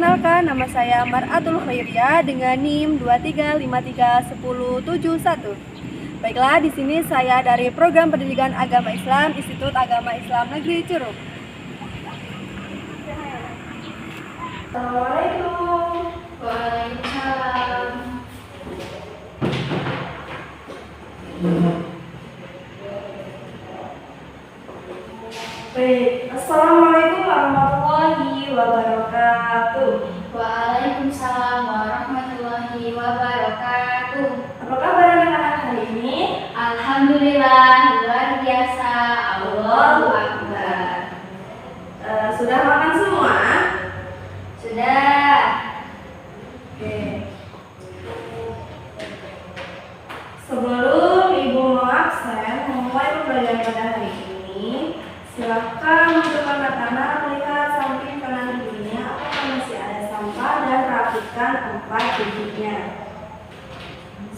Perkenalkan, nama saya Maratul Khairia dengan NIM 23531071. Baiklah, di sini saya dari Program Pendidikan Agama Islam Institut Agama Islam Negeri Curug. Assalamualaikum. Waalaikumsalam. Baik, Assalamualaikum warahmatullahi wabarakatuh. Waalaikumsalam warahmatullahi wabarakatuh. Apa kabar anak-anak hari ini? Alhamdulillah, luar biasa. Allahu Akbar. Sudah makan semua? Sudah. Oke. Sebelum Ibu mengabsen memulai pembelajaran pada hari ini, silakan untuk anak-anak melihat samping kanan kirinya apakah masih ada sampah dan rapikan tempat duduknya.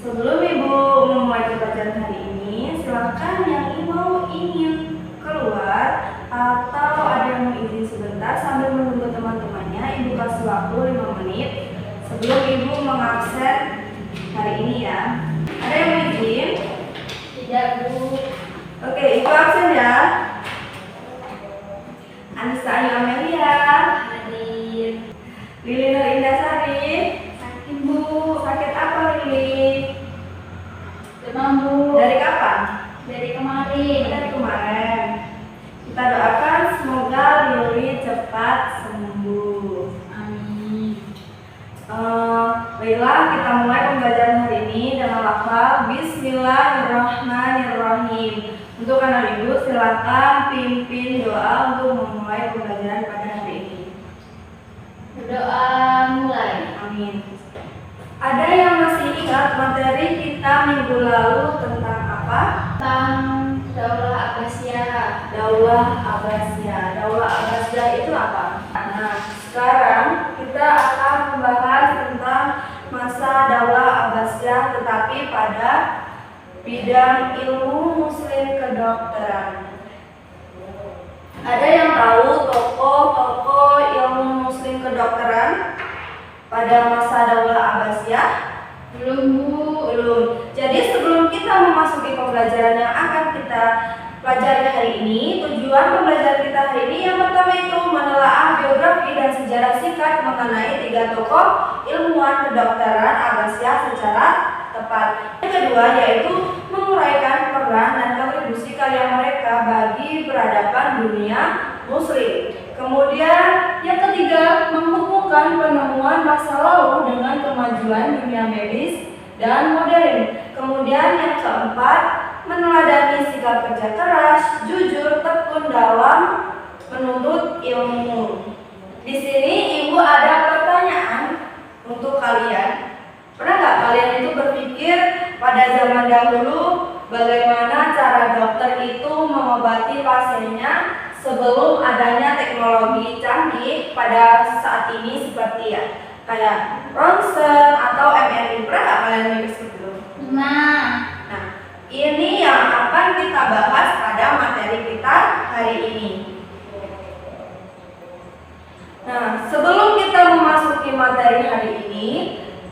Sebelum Ibu memulai pembelajaran hari ini, silakan yang Ibu ingin keluar atau ada yang mau izin sebentar sambil menunggu teman-temannya, Ibu kasih waktu 5 menit sebelum Ibu mengabsen hari ini ya. Ada yang mau izin? Tidak, Bu. Oke, Ibu absen ya. Anissa Ayu Amelia, Hadir. Lili Nur Indasari. Sakit, Bu. Sakit apa Lili? Demam, Bu. Dari kapan? Dari kemarin. Dari kemarin. Kita doakan semoga Lili cepat sembuh. Amin. Baiklah, kita mulai pembelajaran hari ini dengan lafaz Bismillahirrahmanirrahim. Untuk anak ibu silakan pimpin doa untuk memulai pembelajaran pada hari ini. Berdoa mulai. Amin. Ada yang masih ingat materi kita minggu lalu tentang apa? Tentang Daulah Abbasiyah. Daulah Abbasiyah. Daulah Abbasiyah itu apa? Nah, sekarang kita akan membahas tentang masa Daulah Abbasiyah tetapi pada bidang ilmu muslim kedokteran. Ada yang tahu tokoh-tokoh ilmu muslim kedokteran pada masa Daulah Abbasiyah? Belum, Bu. Belum. Jadi sebelum kita memasuki pembelajaran yang akan kita pelajari hari ini, tujuan pembelajaran kita hari ini yang pertama itu menelaah biografi dan sejarah singkat mengenai 3 tokoh ilmuwan kedokteran Abbasiyah secara tepat. Yang kedua yaitu menguraikan peran dan kontribusi karya mereka bagi peradaban dunia muslim. Kemudian yang ketiga menghubungkan penemuan masa lalu dengan kemajuan dunia medis dan modern. Kemudian yang keempat meneladani sikap kerja keras, jujur, tekun dalam menuntut ilmu. Di sini Ibu ada pertanyaan untuk kalian. Pernah nggak kalian itu berpikir pada zaman dahulu bagaimana cara dokter itu mengobati pasiennya sebelum adanya teknologi canggih pada saat ini seperti ya kayak ronsen atau MRI? Pernah nggak kalian mikir seperti itu? Nah, Ini yang akan kita bahas pada materi kita hari ini. Nah, sebelum kita memasuki materi hari ini,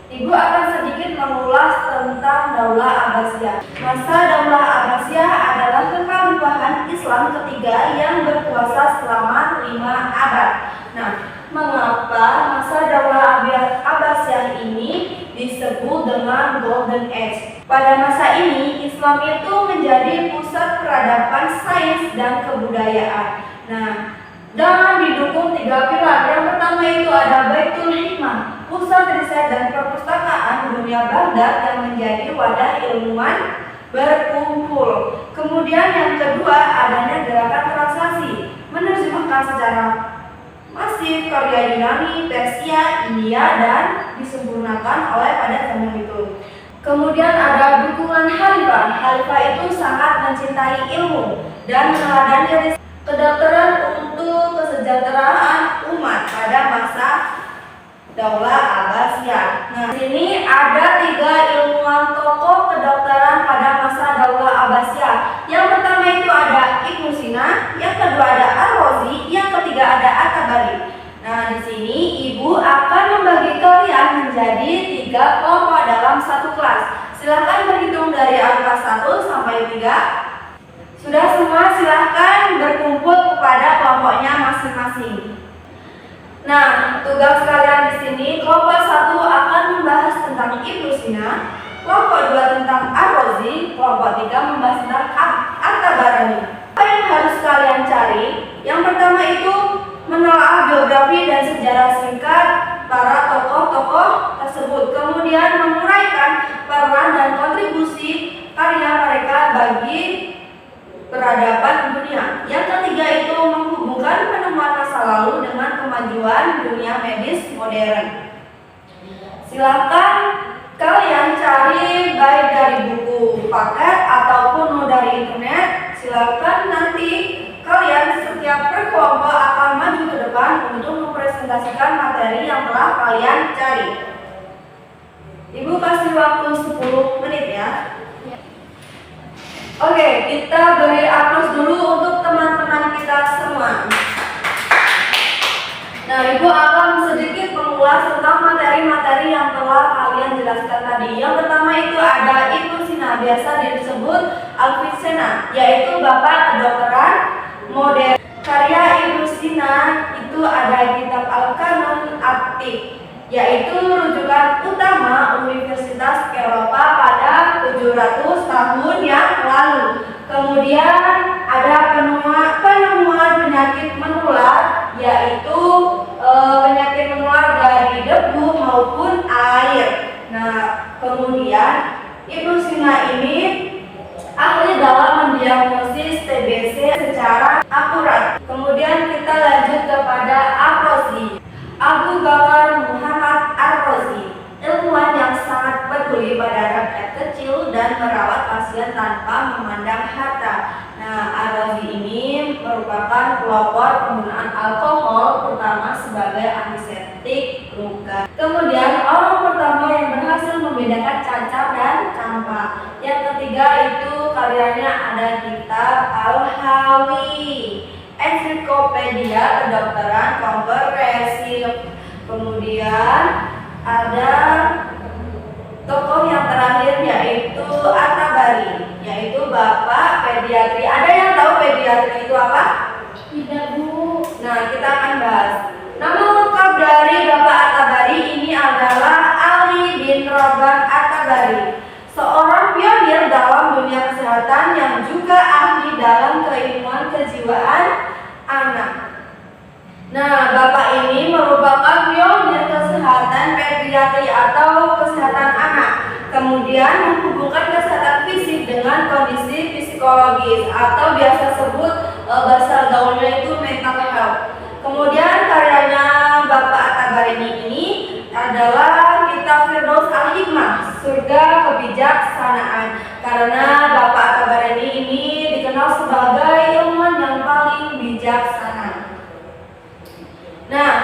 Ibu akan sedikit mengulas tentang Daulah Abbasiyah. Masa Daulah Abbasiyah adalah kekhalifahan Islam ketiga yang berkuasa selama 5 abad. Nah, mengapa masa Daulah Abbasiyah ini disebut dengan Golden Age? Pada masa ini, Islam itu menjadi pusat peradaban sains dan kebudayaan. Nah, dan didukung 3 pilar. Yang pertama itu ada Baitul Hikmah, pusat riset dan perpustakaan dunia Baghdad yang menjadi wadah ilmuwan berkumpul. Kemudian yang kedua adanya gerakan translasi, menerjemahkan secara masif karya Yunani, Persia, India dan disempurnakan oleh pada zaman itu. Kemudian ada dukungan khalifah. Khalifah itu sangat mencintai ilmu dan meneladani riset kedokteran untuk kesejahteraan umat pada masa Daulah Abbasiyah. Nah, di sini ada 3 ilmuwan tokoh kedokteran pada masa Daulah Abbasiyah. Yang pertama itu ada Ibnu Sina, yang kedua ada Ar-Razi, yang ketiga ada At-Tabari. Nah, di sini Ibu akan semua silahkan berkumpul kepada kelompoknya masing-masing. Nah, tugas kalian di sini, kelompok 1 akan membahas tentang Ibnu Sina, kelompok 2 tentang Ar-Razi, kelompok 3 membahas tentang At-Tabarani. Apa yang harus kalian cari? Yang pertama itu menelaah biografi dan sejarah singkat para tokoh-tokoh tersebut, kemudian menguraikan peran dan kontribusi karya mereka bagi peradaban dunia. Yang ketiga itu menghubungkan penemuan masa lalu dengan kemajuan dunia medis modern. Silakan kalian cari baik dari buku paket ataupun dari internet. Silakan nanti kalian setiap berkelompok akan maju ke depan untuk mempresentasikan materi yang telah kalian cari. Ibu kasih waktu 10 menit ya. Oke, kita beri aplaus dulu untuk teman-teman kita semua. Nah, Ibu akan sedikit mengulas tentang materi-materi yang telah kalian jelaskan tadi. Yang pertama itu ada Ibnu Sina, biasa disebut Avicenna, yaitu bapak kedokteran modern. Karya Ibnu Sina itu ada kitab Al-Qanun At-Tibb, yaitu rujukan utama Universitas Eropa pada 700 tahun yang lalu. Kemudian ada penemuan penyakit menular, yaitu penyakit menular dari debu maupun air. Nah, kemudian Ibnu Sina ini ahli dalam mendiagnosis TBC secara akurat. Kemudian kita lanjut kepada Ar-Razi, Abu Bakar Muhammad Ar-Razi, ilmuwan yang sangat peduli pada rakyat kecil dan merawat pasien tanpa memandang harta. Nah, Ar-Razi ini merupakan pelopor penggunaan alkohol terutama sebagai antiseptik luka. Kemudian orang pertama yang berhasil membedakan cacar dan campak. Yang ketiga itu karyanya ada kitab Al-Hawi, ensiklopedia kedokteran komprehensif. Kemudian ada tokoh yang terakhir yaitu At-Tabari, yaitu bapak pediatri. Ada yang tahu pediatri itu apa? Tidak, Bu. Nah, kita akan bahas. Nama lengkap dari bapak At-Tabari ini adalah Ali bin Rabah At-Tabari, seorang pionir dalam dunia kesehatan yang juga ahli dalam keilmuan kejiwaan anak. Nah, bapak ini merupakan pionir kesehatan pediatri atau kesehatan anak. Kemudian menghubungkan kesehatan fisik dengan kondisi psikologis atau biasa sebut bahasa gaulnya itu mental health. Kemudian karyanya bapak At-Tabarani ini adalah kitab Firdaus Al-Hikmah, surga kebijaksanaan. Karena bapak At-Tabarani ini dikenal sebagai ilmuwan yang paling bijaksana. Nah,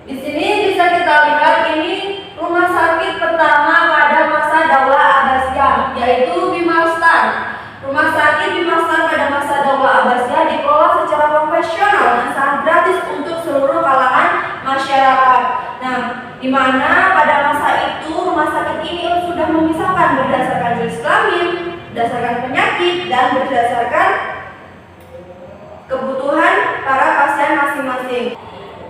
di sini bisa kita lihat ini rumah sakit pertama pada masa Daulah Abbasiyah, yaitu Bimastar. Rumah sakit Bimastar pada masa Daulah Abbasiyah dikelola secara profesional dan sangat gratis untuk seluruh kalangan masyarakat. Nah, di mana pada masa itu rumah sakit ini sudah memisahkan berdasarkan jenis kelamin, berdasarkan penyakit, dan berdasarkan kebutuhan para pasien masing-masing.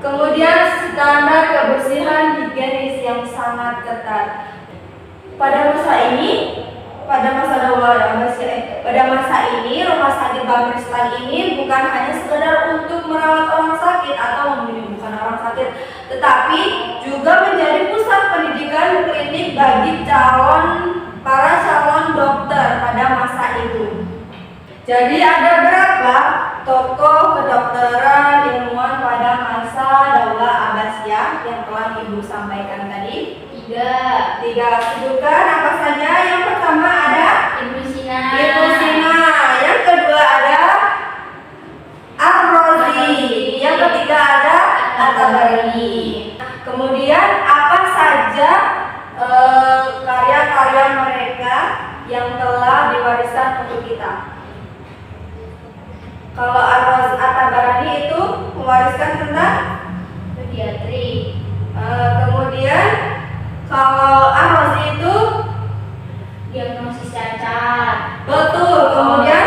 Kemudian standar kebersihan higienis yang sangat ketat. Pada masa ini rumah sakit Bapristan ini bukan hanya sekedar untuk merawat orang sakit atau menyembuhkan orang sakit, tetapi juga menjadi pusat pendidikan klinik bagi para calon dokter pada masa itu. Jadi ada berapa tokoh kedokteran ilmuwan pada masa Daulah Abbasiyah yang telah Ibu sampaikan tadi? Tiga. Sebutkan apa saja. Yang pertama ada Ibnu Sina. Yang kedua ada Ar-Razi. Yang ketiga ada At-Tabari. Kemudian apa saja karya-karya mereka yang telah diwariskan untuk kita? Kalau At-Tabarani itu mewariskan tentang Pediatri. kemudian kalau Ar-Razi itu Diagnosis cacat. betul. Kemudian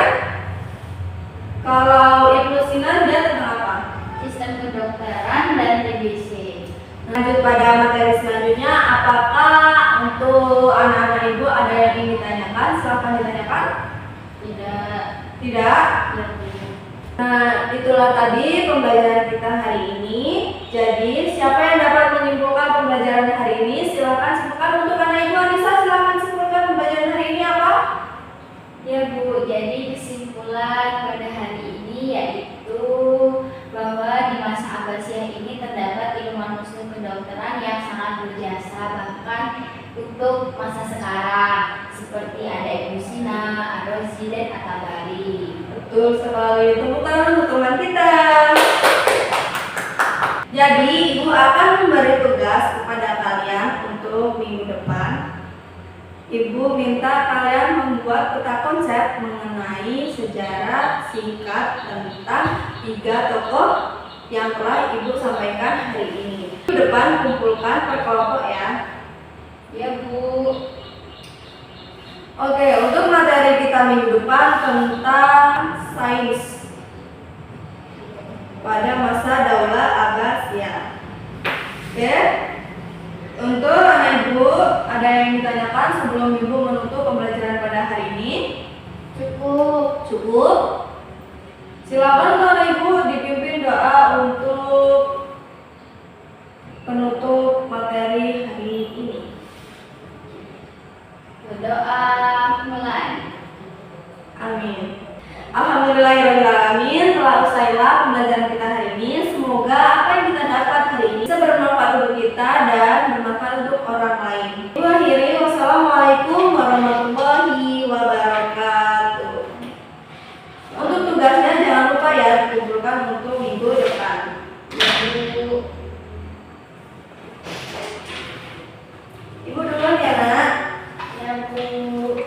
Tidak. Tidak? Ya, Bu. Nah, itulah tadi pembelajaran kita hari ini. Jadi, siapa yang dapat menyimpulkan pembelajaran hari ini? Silakan simpulkan. Untuk anak ibu Anissa, silakan simpulkan pembelajaran hari ini apa? Ya, Bu. Jadi kesimpulan pada hari ini yaitu bahwa di masa Abbasiyah ini terdapat ilmu-ilmu kedokteran yang sangat berjasa bahkan untuk masa sekarang, seperti ada Ibnu Sina, Ar-Razi, dan At-Tabari. Betul sekali. Tepuk tangan untuk teman kita. Jadi, ibu akan memberi tugas kepada kalian untuk minggu depan. Ibu minta kalian membuat peta konsep mengenai sejarah singkat tentang 3 tokoh yang telah ibu sampaikan hari ini. Minggu depan kumpulkan per kelompok ya. Ya, Bu. Oke, untuk materi kita minggu depan tentang sains pada masa Daulah Abbasiyah. Oke, untuk anak ibu ada yang ditanyakan sebelum ibu menutup pembelajaran pada hari ini? Cukup. Cukup? Silakan anak ibu dipimpin doa untuk penutup materi hari ini. Berdoa mulai. Amin. Alhamdulillahirrahmanirrahim. Telah usailah pembelajaran kita hari ini. Semoga apa yang kita dapat hari ini bisa bermanfaat untuk kita dan bermanfaat untuk orang lain. Akhiri, wassalamualaikum warahmatullahi wabarakatuh. Untuk tugasnya jangan lupa ya dikumpulkan untuk minggu depan. Ya, Bu. Ibu duluan ya nak. Ya, Bu.